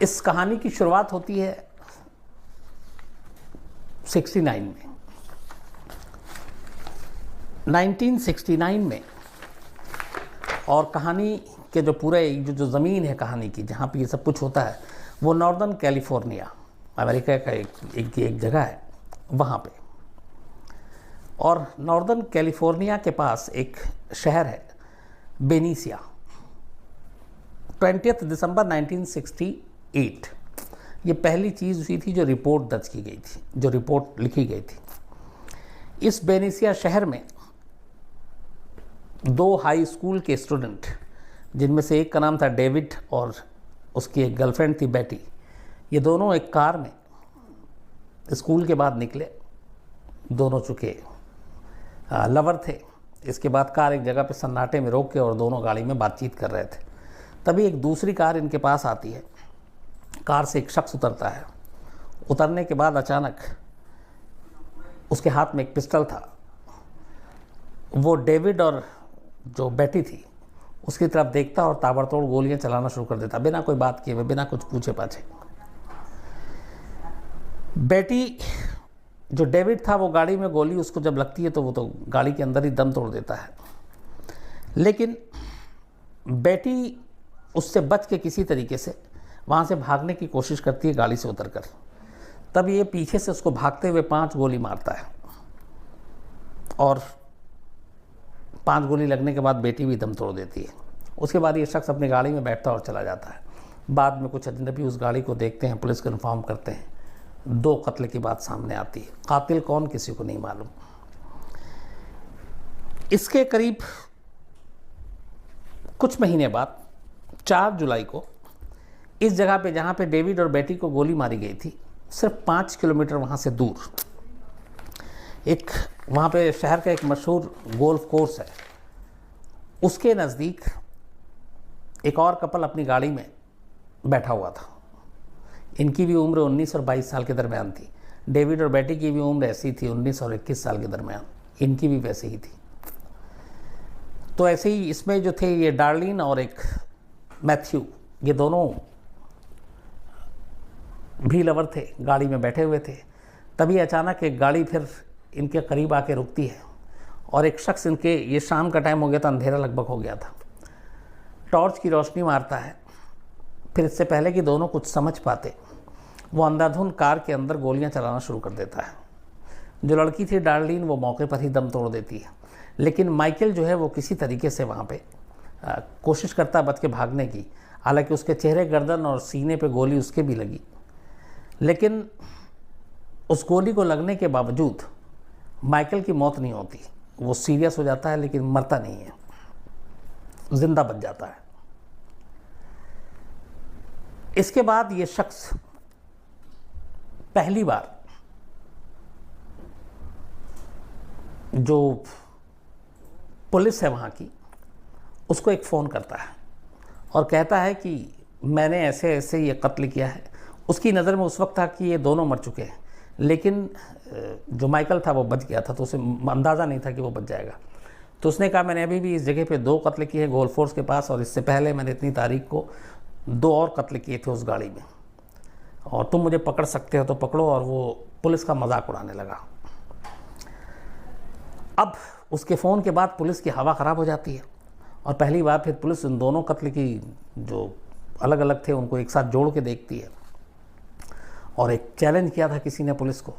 इस कहानी की शुरुआत होती है 69 में। 1969 में, और कहानी के जो पूरे जो ज़मीन है कहानी की, जहाँ पे ये सब कुछ होता है, वो नॉर्दर्न कैलिफोर्निया, अमेरिका का एक जगह है वहाँ पे। और नॉर्दर्न कैलिफोर्निया के पास एक शहर है बेनिसिया। 20 दिसंबर 1968 ये पहली चीज़ हुई थी जो रिपोर्ट दर्ज की गई थी, जो रिपोर्ट लिखी गई थी। इस बेनिसिया शहर में 2 हाई स्कूल के स्टूडेंट, जिनमें से एक का नाम था डेविड और उसकी एक गर्लफ्रेंड थी बेटी, ये दोनों एक कार में स्कूल के बाद निकले। दोनों चुके लवर थे। इसके बाद कार एक जगह पे सन्नाटे में रोक के और दोनों गाड़ी में बातचीत कर रहे थे। तभी एक दूसरी कार इनके पास आती है। कार से एक शख्स उतरता है। उतरने के बाद अचानक उसके हाथ में एक पिस्टल था। वो डेविड और जो बेटी थी उसकी तरफ देखता और ताबड़तोड़ गोलियां चलाना शुरू कर देता, बिना कोई बात किए हुए, बिना कुछ पूछे पाछे। बेटी, जो डेविड था, वो गाड़ी में गोली उसको जब लगती है तो वो तो गाड़ी के अंदर ही दम तोड़ देता है। लेकिन बेटी उससे बच के किसी तरीके से वहाँ से भागने की कोशिश करती है गाड़ी से उतरकर। तब ये पीछे से उसको भागते हुए 5 गोली मारता है और 5 गोली लगने के बाद बेटी भी दम तोड़ देती है। उसके बाद ये शख्स अपनी गाड़ी में बैठता और चला जाता है। बाद में कुछ अजनबी उस गाड़ी को देखते हैं, पुलिस को इन्फॉर्म करते हैं। 2 कत्ल की बात सामने आती है। कातिल कौन, किसी को नहीं मालूम। इसके करीब कुछ महीने बाद 4 जुलाई को इस जगह पे जहाँ पे डेविड और बेटी को गोली मारी गई थी, सिर्फ 5 किलोमीटर वहाँ से दूर एक, वहाँ पे शहर का एक मशहूर गोल्फ कोर्स है, उसके नज़दीक एक और कपल अपनी गाड़ी में बैठा हुआ था। इनकी भी उम्र 19 और 22 साल के दरमियान थी। डेविड और बेटी की भी उम्र ऐसी थी, 19 और 21 साल के दरमियान। इनकी भी वैसे ही थी। तो ऐसे ही इसमें जो थे ये डार्लिन और एक मैथ्यू, ये दोनों भी लवर थे, गाड़ी में बैठे हुए थे। तभी अचानक एक गाड़ी फिर इनके करीब आके रुकती है और एक शख्स इनके, ये शाम का टाइम हो गया था, अंधेरा लगभग हो गया था, टॉर्च की रोशनी मारता है। फिर इससे पहले कि दोनों कुछ समझ पाते, वो अंधाधुंध कार के अंदर गोलियां चलाना शुरू कर देता है। जो लड़की थी डार्लिन, वो मौके पर ही दम तोड़ देती है। लेकिन माइकल जो है वो किसी तरीके से वहाँ पे कोशिश करता बच के भागने की। हालांकि उसके चेहरे, गर्दन और सीने पे गोली उसके भी लगी, लेकिन उस गोली को लगने के बावजूद माइकल की मौत नहीं होती। वो सीरियस हो जाता है लेकिन मरता नहीं है, जिंदा बच जाता है। इसके बाद ये शख्स पहली बार जो पुलिस है वहाँ की, उसको एक फ़ोन करता है और कहता है कि मैंने ऐसे ऐसे ये कत्ल किया है। उसकी नज़र में उस वक्त था कि ये दोनों मर चुके हैं, लेकिन जो माइकल था वो बच गया था, तो उसे अंदाज़ा नहीं था कि वो बच जाएगा। तो उसने कहा मैंने अभी भी इस जगह पे 2 कत्ल किए हैं गोल्फ कोर्स के पास, और इससे पहले मैंने इतनी तारीख को 2 और कत्ल किए थे उस गाड़ी में, और तुम मुझे पकड़ सकते हो तो पकड़ो। और वो पुलिस का मजाक उड़ाने लगा। अब उसके फ़ोन के बाद पुलिस की हवा ख़राब हो जाती है और पहली बार फिर पुलिस उन दोनों कत्ल की, जो अलग अलग थे, उनको एक साथ जोड़ के देखती है। और एक चैलेंज किया था किसी ने पुलिस को,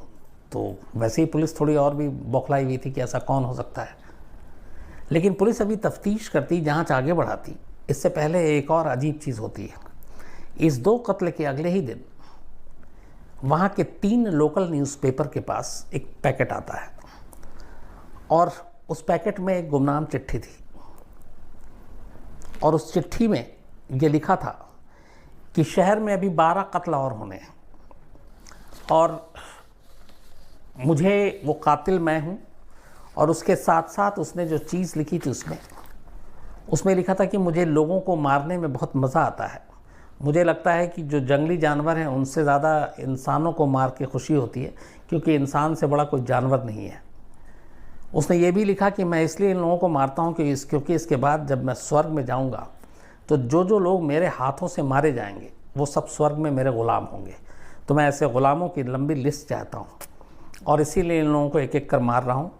तो वैसे ही पुलिस थोड़ी और भी बौखलाई हुई थी कि ऐसा कौन हो सकता है। लेकिन पुलिस अभी तफ्तीश करती, जांच आगे बढ़ाती, इससे पहले एक और अजीब चीज़ होती है। इस 2 कत्ल के अगले ही दिन वहाँ के 3 लोकल न्यूज़पेपर के पास एक पैकेट आता है और उस पैकेट में एक गुमनाम चिट्ठी थी। और उस चिट्ठी में ये लिखा था कि शहर में अभी 12 कत्ल और होने हैं और मुझे, वो कातिल मैं हूँ। और उसके साथ साथ उसने जो चीज़ लिखी थी उसमें लिखा था कि मुझे लोगों को मारने में बहुत मज़ा आता है। मुझे लगता है कि जो जंगली जानवर हैं उनसे ज़्यादा इंसानों को मार के खुशी होती है, क्योंकि इंसान से बड़ा कोई जानवर नहीं है। उसने ये भी लिखा कि मैं इसलिए इन लोगों को मारता हूँ क्योंकि इसके बाद जब मैं स्वर्ग में जाऊँगा तो जो लोग मेरे हाथों से मारे जाएंगे वो सब स्वर्ग में मेरे ग़ुलाम होंगे। तो मैं ऐसे ग़ुलामों की लंबी लिस्ट चाहता हूँ और इसीलिए इन लोगों को एक एक कर मार रहा हूँ,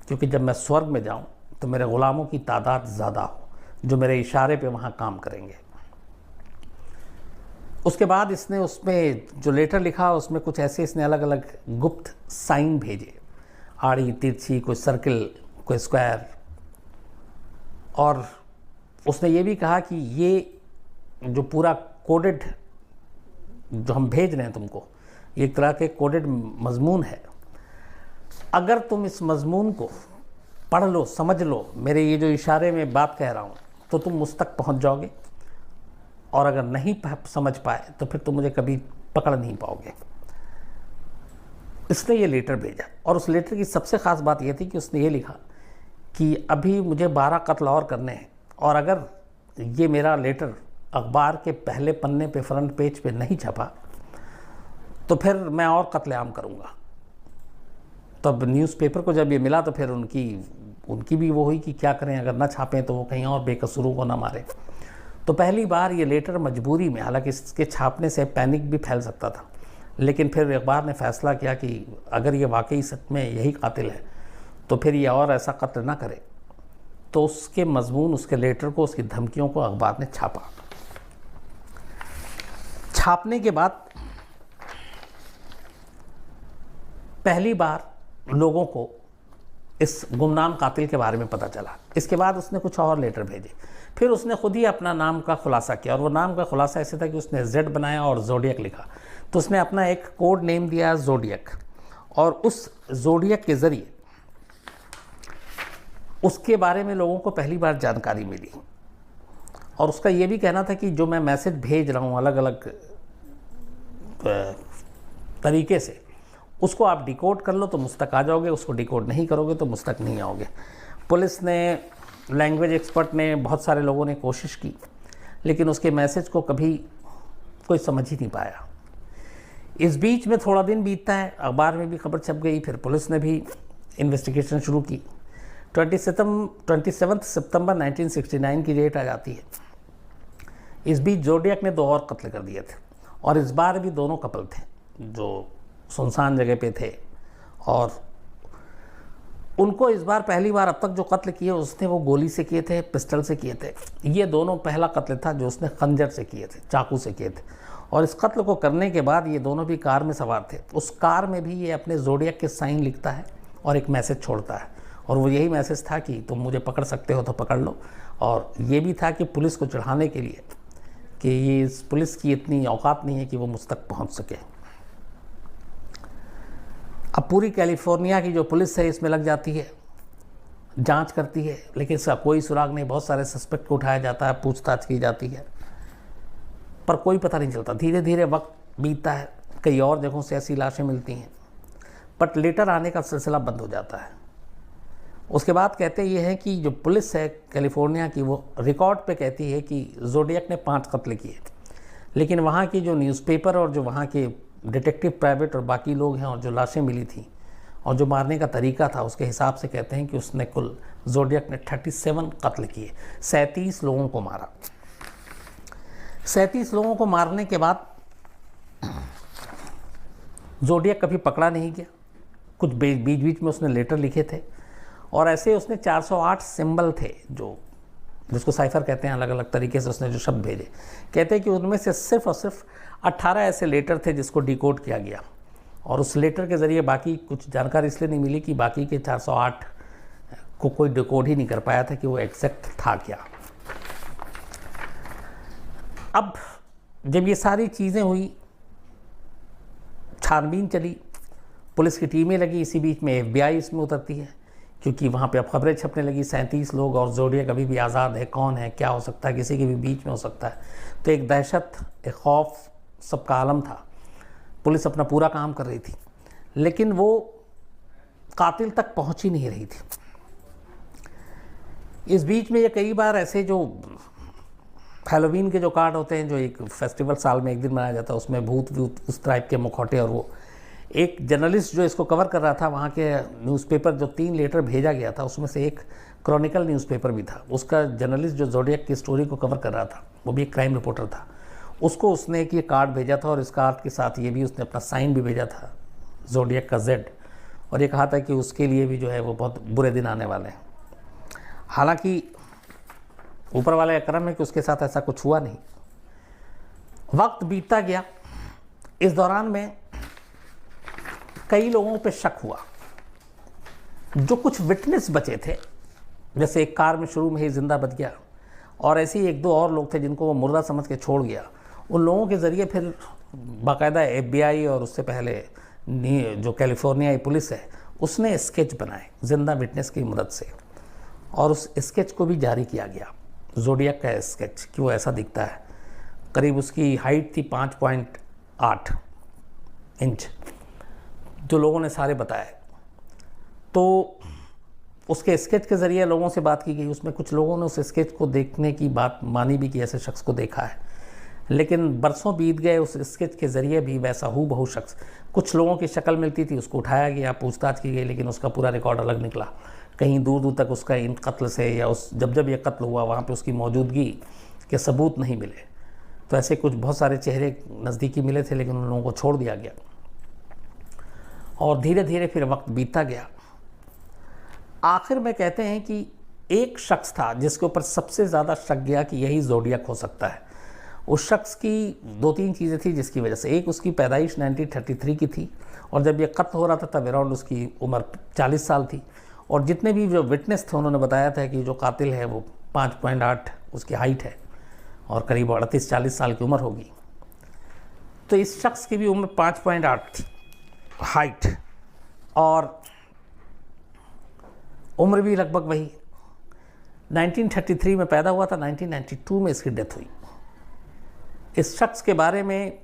क्योंकि जब मैं स्वर्ग में जाऊँ तो मेरे ग़ुलामों की तादाद ज़्यादा हो जो मेरे इशारे पे वहाँ काम करेंगे। उसके बाद इसने उसमें जो लेटर लिखा उसमें कुछ ऐसे इसने अलग अलग गुप्त साइन भेजे, आड़ी तिरछी, कोई सर्किल, कोई स्क्वायर। और उसने ये भी कहा कि ये जो पूरा कोडेड जो हम भेज रहे हैं तुमको, ये एक तरह के कोडेड मजमून है। अगर तुम इस मजमून को पढ़ लो, समझ लो, मेरे ये जो इशारे में बात कह रहा हूँ, तो तुम मुझ तक पहुँच जाओगे, और अगर नहीं समझ पाए तो फिर तुम मुझे कभी पकड़ नहीं पाओगे। इसने ये लेटर भेजा और उस लेटर की सबसे ख़ास बात यह थी कि उसने ये लिखा कि अभी मुझे 12 कत्ल और करने हैं, और अगर ये मेरा लेटर अखबार के पहले पन्ने पे, फ्रंट पेज पे नहीं छपा तो फिर मैं और कत्लेआम करूँगा। तब न्यूज़पेपर को जब ये मिला तो फिर उनकी भी वो हुई कि क्या करें, अगर ना छापें तो वो कहीं और बेकसूरों को ना मारे। तो पहली बार ये लेटर मजबूरी में, हालांकि इसके छापने से पैनिक भी फैल सकता था, लेकिन फिर अखबार ने फैसला किया कि अगर ये वाकई सच में यही कातिल है तो फिर ये और ऐसा कत्ल ना करे। तो उसके मजमून, उसके लेटर को, उसकी धमकियों को अखबार ने छापा। छापने के बाद पहली बार लोगों को इस गुमनाम कातिल के बारे में पता चला। इसके बाद उसने कुछ और लेटर भेजे, फिर उसने खुद ही अपना नाम का खुलासा किया, और वो नाम का खुलासा ऐसे था कि उसने जेड बनाया और जोडियक लिखा। तो उसने अपना एक कोड नेम दिया जोडियक, और उस जोडियक के ज़रिए उसके बारे में लोगों को पहली बार जानकारी मिली। और उसका ये भी कहना था कि जो मैं मैसेज भेज रहा हूँ अलग अलग तरीके से, उसको आप डिकोड कर लो तो मुझ तक आ जाओगे, उसको डिकोड नहीं करोगे तो मुझ तक नहीं आओगे। पुलिस ने, लैंग्वेज एक्सपर्ट ने, बहुत सारे लोगों ने कोशिश की, लेकिन उसके मैसेज को कभी कोई समझ ही नहीं पाया। इस बीच में थोड़ा दिन बीतता है, अखबार में भी खबर छप गई, फिर पुलिस ने भी इन्वेस्टिगेशन शुरू की। 27 सितंबर 1969 की डेट आ जाती है। इस बीच जोडियक ने 2 और कत्ल कर दिए थे, और इस बार भी दोनों कपल थे जो सुनसान जगह पे थे, और उनको इस बार पहली बार अब तक जो कत्ल किए उसने वो गोली से किए थे, पिस्टल से किए थे। ये दोनों पहला कत्ल था जो उसने खंजर से किए थे, चाकू से किए थे। और इस कत्ल को करने के बाद ये दोनों भी कार में सवार थे। उस कार में भी ये अपने जोडियक के साइन लिखता है और एक मैसेज छोड़ता है, और वो यही मैसेज था कि तुम मुझे पकड़ सकते हो तो पकड़ लो। और ये भी था कि पुलिस को चढ़ाने के लिए कि ये इस पुलिस की इतनी औकात नहीं है कि वो मुझ तक पहुंच सके। अब पूरी कैलिफोर्निया की जो पुलिस है इसमें लग जाती है, जांच करती है, लेकिन इसका कोई सुराग नहीं। बहुत सारे सस्पेक्ट को उठाया जाता है, पूछताछ की जाती है, पर कोई पता नहीं चलता। धीरे धीरे वक्त बीतता है, कई और जगहों से ऐसी लाशें मिलती हैं, बट लेटर आने का सिलसिला बंद हो जाता है। उसके बाद कहते ये हैं कि जो पुलिस है कैलिफोर्निया की, वो रिकॉर्ड पे कहती है कि जोडियक ने 5 कत्ल किए, लेकिन वहाँ की जो न्यूज़पेपर और जो वहाँ के डिटेक्टिव प्राइवेट और बाकी लोग हैं और जो लाशें मिली थी और जो मारने का तरीका था, उसके हिसाब से कहते हैं कि उसने कुल, जोडियक ने 37 कत्ल किए, 37 लोगों को मारा। 37 लोगों को मारने के बाद जोडियक कभी पकड़ा नहीं गया। कुछ बीच बीच में उसने लेटर लिखे थे, और ऐसे उसने 408 सिंबल थे जो, जिसको साइफर कहते हैं, अलग अलग तरीके से उसने जो शब्द भेजे। कहते हैं कि उनमें से सिर्फ और सिर्फ 18 ऐसे लेटर थे जिसको डिकोड किया गया, और उस लेटर के ज़रिए बाकी कुछ जानकारी इसलिए नहीं मिली कि बाकी के 408 को कोई डिकोड ही नहीं कर पाया था कि वो एग्जैक्ट था क्या। अब जब ये सारी चीज़ें हुई, छानबीन चली, पुलिस की टीमें लगी, इसी बीच में FBI इसमें उतरती है, क्योंकि वहाँ पे अब खबरें छपने लगी 37 लोग और जोडियक अभी भी आज़ाद है, कौन है, क्या हो सकता है, किसी के भी बीच में हो सकता है। तो एक दहशत, एक खौफ सबका आलम था। पुलिस अपना पूरा काम कर रही थी, लेकिन वो कातिल तक पहुँच ही नहीं रही थी। इस बीच में ये कई बार ऐसे जो हैलोवीन के जो कार्ड होते हैं, जो एक फेस्टिवल साल में एक दिन मनाया जाता है, उसमें भूत उस टाइप के मुखौटे, और वो एक जर्नलिस्ट जो इसको कवर कर रहा था, वहाँ के न्यूज़पेपर जो 3 लेटर भेजा गया था उसमें से एक क्रॉनिकल न्यूज़पेपर भी था। उसका जर्नलिस्ट जो जोडियक की स्टोरी को कवर कर रहा था, वो भी एक क्राइम रिपोर्टर था। उसको उसने एक ये कार्ड भेजा था और इस कार्ड के साथ ये भी उसने अपना साइन भी भेजा था, ज़ोडिएक का Z, और ये कहा था कि उसके लिए भी जो है वो बहुत बुरे दिन आने वाले हैं। हालांकि ऊपर वाले का करम है कि उसके साथ ऐसा कुछ हुआ नहीं। वक्त बीतता गया, इस दौरान में कई लोगों पे शक हुआ। जो कुछ विटनेस बचे थे, जैसे एक कार में शुरू में ही जिंदा बच गया, और ऐसे ही एक दो और लोग थे जिनको वो मुर्दा समझ के छोड़ गया, उन लोगों के ज़रिए फिर बाकायदा FBI और उससे पहले जो कैलिफोर्नियाई पुलिस है उसने स्केच बनाए जिंदा विटनेस की मदद से, और उस स्केच को भी जारी किया गया, ज़ोडिएक का स्केच कि वो ऐसा दिखता है। करीब उसकी हाइट थी 5.8 इंच, जो लोगों ने सारे बताए। तो उसके स्केच के ज़रिए लोगों से बात की गई, उसमें कुछ लोगों ने उस स्केच को देखने की बात मानी भी कि ऐसे शख्स को देखा है, लेकिन बरसों बीत गए, उस स्केच के ज़रिए भी वैसा हूबहू शख्स, कुछ लोगों की शक्ल मिलती थी, उसको उठाया गया, पूछताछ की गई, लेकिन उसका पूरा रिकॉर्ड अलग निकला। कहीं दूर दूर तक उसका इन कत्ल से या उस जब ये कत्ल हुआ वहाँ पे उसकी मौजूदगी के सबूत नहीं मिले। तो ऐसे कुछ बहुत सारे चेहरे नज़दीकी मिले थे, लेकिन उन लोगों को छोड़ दिया गया। और धीरे धीरे फिर वक्त बीतता गया। आखिर में कहते हैं कि एक शख्स था जिसके ऊपर सबसे ज़्यादा शक गया कि यही ज़ोडिएक हो सकता है। उस शख्स की दो तीन चीज़ें थी जिसकी वजह से। एक, उसकी पैदाइश 1933 की थी, और जब ये कत्ल हो रहा था तब अराउंड उसकी उम्र 40 साल थी। और जितने भी जो विटनेस थे उन्होंने बताया था कि जो कातिल है वो 5.8 उसकी हाइट है और करीब 38-40 साल की उम्र होगी। तो इस शख्स की भी उम्र 5.8 थी हाइट, और उम्र भी लगभग वही। 1933 में पैदा हुआ था, 1992 में इसकी डेथ हुई। इस शख्स के बारे में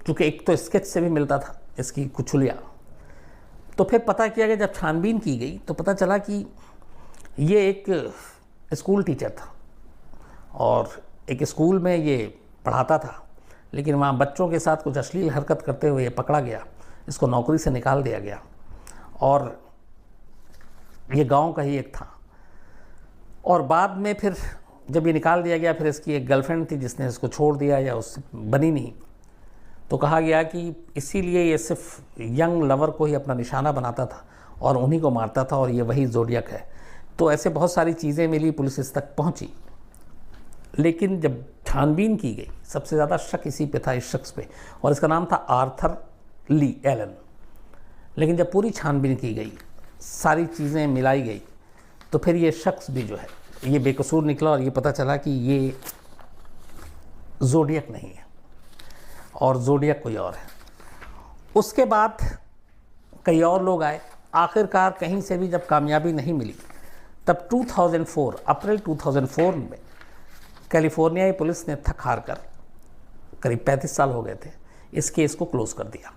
चूँकि एक तो स्केच से भी मिलता था इसकी कुछ हुलिया, तो फिर पता किया गया, जब छानबीन की गई तो पता चला कि ये एक स्कूल टीचर था और एक स्कूल में ये पढ़ाता था, लेकिन वहाँ बच्चों के साथ कुछ अश्लील हरकत करते हुए ये पकड़ा गया, इसको नौकरी से निकाल दिया गया। और ये गांव का ही एक था। और बाद में फिर जब ये निकाल दिया गया, फिर इसकी एक गर्लफ्रेंड थी जिसने इसको छोड़ दिया या उससे बनी नहीं, तो कहा गया कि इसीलिए ये सिर्फ यंग लवर को ही अपना निशाना बनाता था और उन्हीं को मारता था, और ये वही ज़ोडिएक है। तो ऐसे बहुत सारी चीज़ें मिली, पुलिस इस तक पहुंची। लेकिन जब छानबीन की गई सबसे ज़्यादा शक इसी पे था, इस शख्स पे, और इसका नाम था आर्थर ली एलन। लेकिन जब पूरी छानबीन की गई, सारी चीज़ें मिलाई गई, तो फिर ये शख्स भी जो है ये बेकसूर निकला, और ये पता चला कि ये ज़ोडिएक नहीं है और ज़ोडिएक कोई और है। उसके बाद कई और लोग आए। आखिरकार कहीं से भी जब कामयाबी नहीं मिली, तब 2004 अप्रैल 2004 में कैलिफोर्नियाई पुलिस ने थक हार कर, करीब 35 साल हो गए थे, इस केस को क्लोज़ कर दिया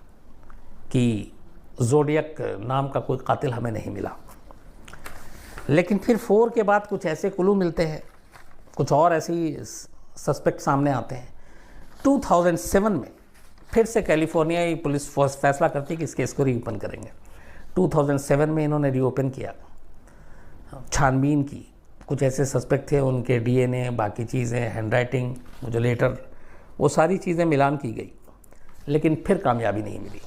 कि ज़ोडिएक नाम का कोई कातिल हमें नहीं मिला। लेकिन फिर 4 के बाद कुछ ऐसे क्लू मिलते हैं, कुछ और ऐसी सस्पेक्ट सामने आते हैं। 2007 में फिर से कैलिफोर्नियाई पुलिस फोर्स फैसला करती है कि इस केस को रीओपन करेंगे। 2007 में इन्होंने रीओपन किया, छानबीन की, कुछ ऐसे सस्पेक्ट थे, उनके DNA, बाकी चीज़ें, हैंडराइटिंग, जो लेटर, वो सारी चीज़ें मिलान की गई, लेकिन फिर कामयाबी नहीं मिली।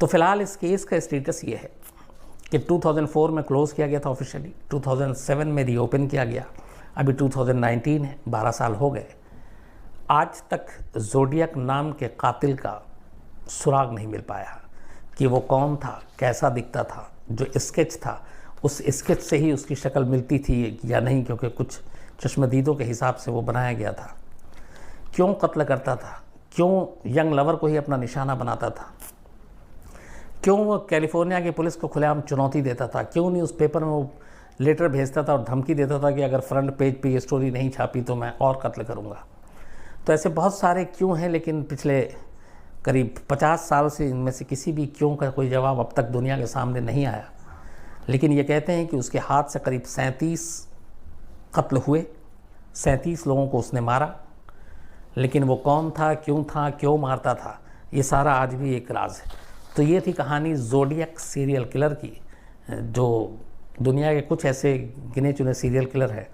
तो फिलहाल इस केस का स्टेटस ये है कि 2004 में क्लोज़ किया गया था ऑफिशियली, 2007 में रीओपन किया गया, अभी 2019 है, 12 साल हो गए। आज तक ज़ोडिएक नाम के कातिल का सुराग नहीं मिल पाया कि वो कौन था, कैसा दिखता था। जो स्केच था, उस स्केच से ही उसकी शक्ल मिलती थी या नहीं, क्योंकि कुछ चश्मदीदों के हिसाब से वो बनाया गया था। क्यों कत्ल करता था, क्यों यंग लवर को ही अपना निशाना बनाता था, क्यों वो कैलिफोर्निया की पुलिस को खुलेआम चुनौती देता था, क्यों नहीं उस पेपर में वो लेटर भेजता था और धमकी देता था कि अगर फ्रंट पेज पे ये स्टोरी नहीं छापी तो मैं और कत्ल करूँगा। तो ऐसे बहुत सारे क्यों हैं, लेकिन पिछले करीब 50 साल से इनमें से किसी भी क्यों का कोई जवाब अब तक दुनिया के सामने नहीं आया। लेकिन ये कहते हैं कि उसके हाथ से करीब 37 कत्ल हुए, 37 लोगों को उसने मारा, लेकिन वो कौन था, क्यों मारता था, ये सारा आज भी एक राज है। तो ये थी कहानी ज़ोडिएक सीरियल किलर की, जो दुनिया के कुछ ऐसे गिने चुने सीरियल किलर है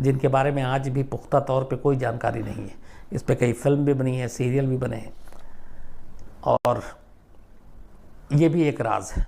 जिनके बारे में आज भी पुख्ता तौर पे कोई जानकारी नहीं है। इस पे कई फिल्म भी बनी है, सीरियल भी बने हैं, और ये भी एक राज है।